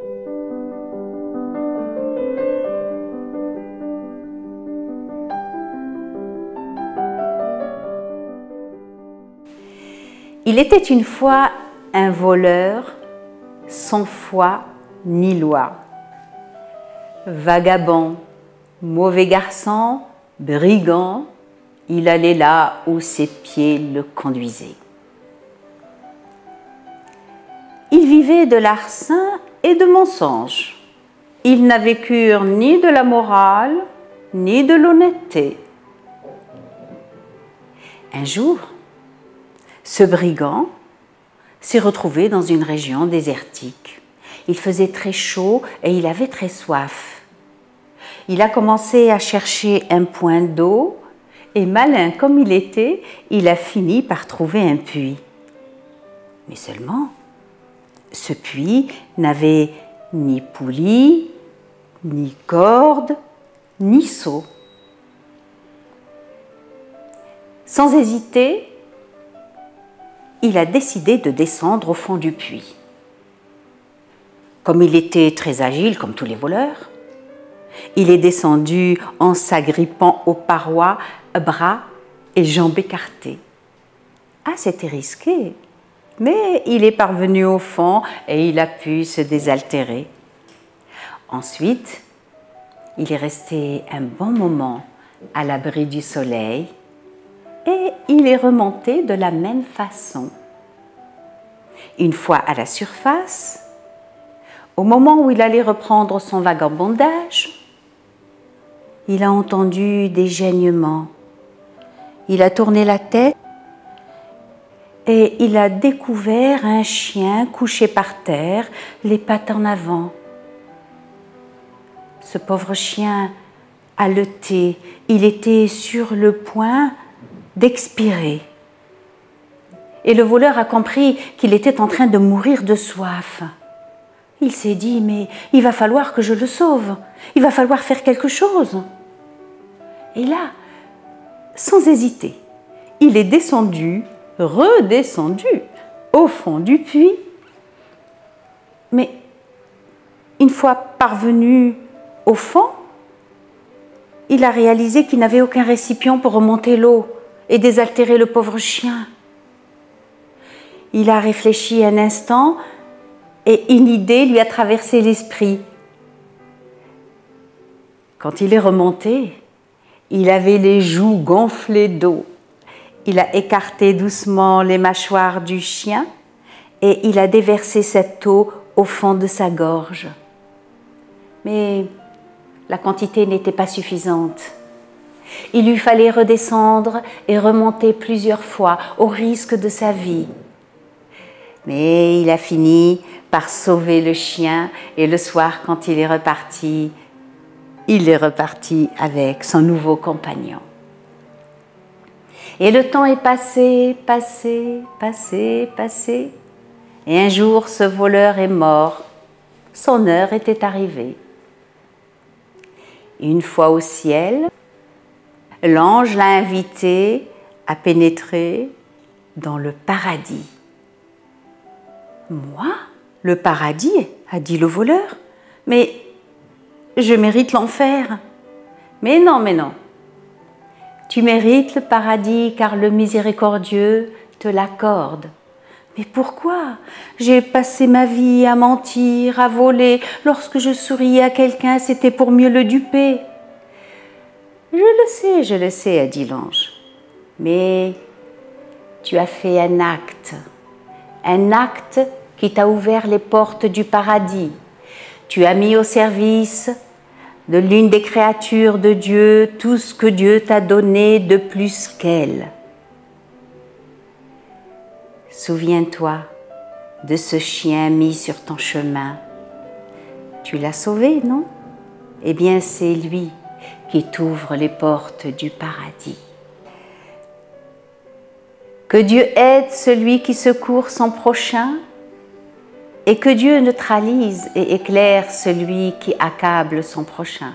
Il était une fois un voleur sans foi ni loi. Vagabond, mauvais garçon, brigand, il allait là où ses pieds le conduisaient. Il vivait de larcin et de mensonges. Il n'avait cure ni de la morale, ni de l'honnêteté. Un jour, ce brigand s'est retrouvé dans une région désertique. Il faisait très chaud et il avait très soif. Il a commencé à chercher un point d'eau et malin comme il était, il a fini par trouver un puits. Mais seulement, ce puits n'avait ni poulie, ni corde, ni seau. Sans hésiter, il a décidé de descendre au fond du puits. Comme il était très agile, comme tous les voleurs, il est descendu en s'agrippant aux parois, bras et jambes écartés. Ah, c'était risqué, mais il est parvenu au fond et il a pu se désaltérer. Ensuite, il est resté un bon moment à l'abri du soleil et il est remonté de la même façon. Une fois à la surface, au moment où il allait reprendre son vagabondage, il a entendu des geignements. Il a tourné la tête et il a découvert un chien couché par terre, les pattes en avant. Ce pauvre chien haletait, il était sur le point d'expirer. Et le voleur a compris qu'il était en train de mourir de soif. Il s'est dit, mais il va falloir que je le sauve, il va falloir faire quelque chose. Et là, sans hésiter, il est descendu, redescendu au fond du puits. Mais une fois parvenu au fond, il a réalisé qu'il n'avait aucun récipient pour remonter l'eau et désaltérer le pauvre chien. Il a réfléchi un instant et une idée lui a traversé l'esprit. Quand il est remonté, il avait les joues gonflées d'eau. Il a écarté doucement les mâchoires du chien et il a déversé cette eau au fond de sa gorge. Mais la quantité n'était pas suffisante. Il lui fallait redescendre et remonter plusieurs fois au risque de sa vie. Mais il a fini par sauver le chien et le soir, quand il est reparti avec son nouveau compagnon. Et le temps est passé. Et un jour, ce voleur est mort. Son heure était arrivée. Une fois au ciel, l'ange l'a invité à pénétrer dans le paradis. « Moi, le paradis ?» a dit le voleur. « Mais je mérite l'enfer. » « Mais non. Tu mérites le paradis car le miséricordieux te l'accorde. » « Mais pourquoi? J'ai passé ma vie à mentir, à voler. Lorsque je souriais à quelqu'un, c'était pour mieux le duper. » « Je le sais, a dit l'ange. Mais tu as fait un acte qui t'a ouvert les portes du paradis. Tu as mis au service de l'une des créatures de Dieu tout ce que Dieu t'a donné de plus qu'elle. Souviens-toi de ce chien mis sur ton chemin. Tu l'as sauvé, non? Eh bien, c'est lui qui t'ouvre les portes du paradis. Que Dieu aide celui qui secourt son prochain et que Dieu neutralise et éclaire celui qui accable son prochain.